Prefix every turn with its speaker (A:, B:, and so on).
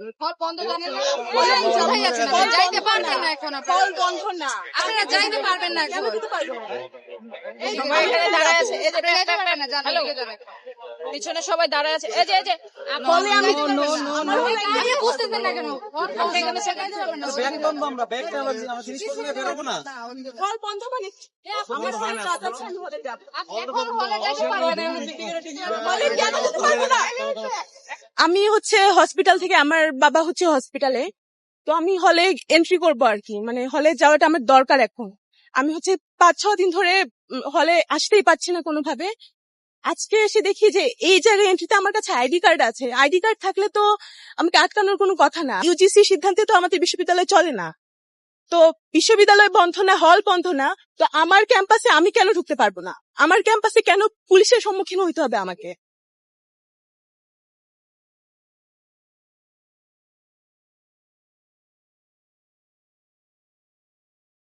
A: হল বন্ধ জানেন না? কোথায় আছেন আপনি? যাইতে পারবেন না এখন আপনারা।
B: হল বন্ধ না।
A: আপনারা যাইতে পারবেন না এখন।
B: দিতে পারবো না।
A: এই যে
C: সবাই এখানে দাঁড়ায় আছে। এই যে
A: আপনারা যাইতে পারবেন না, যান,
C: হ্যালো।
A: এদিকে যান।
C: পিছনে সবাই দাঁড়ায় আছে। এই যে
B: হলে আমি
A: যাইতে পারবেন না। আপনি বুঝতেছেন না কেন? হল বন্ধ এখানে যাইতে পারবেন না।
D: ব্যাগ বন্ধ, আমরা ব্যাগ নিয়ে আমার জিনিসপত্র নিয়ে বেরোবো না।
B: হল বন্ধ মানে আমার সাথে কাজ আছে, আমি হলে যাবো।
A: আপনি এখন হলে যাইতে পারবেন না।
B: হলে কেন যেতে পারবো না? আমি হসপিটাল থেকে, আমার বাবা হসপিটালে, তো আমি হলে এন্ট্রি করবো আর কি, মানে হলে যাওয়াটা আমার দরকার এখন। আমি 5-6 দিন ধরে হলে আসতেই পারছি না কোনোভাবে। আজকে এসে দেখি যে এই জায়গায় এন্ট্রিতে আমার কাছে আইডি কার্ড আছে। আইডি কার্ড থাকলে তো আমাকে আটকানোর কোনো কথা না। ইউজিসি সিদ্ধান্তে তো আমাদের বিশ্ববিদ্যালয় চলে না। তো বিশ্ববিদ্যালয় বন্ধ না, হল বন্ধ না, তো আমার ক্যাম্পাসে আমি কেন ঢুকতে পারবো না? আমার ক্যাম্পাসে কেন পুলিশের সম্মুখীন হইতে হবে আমাকে?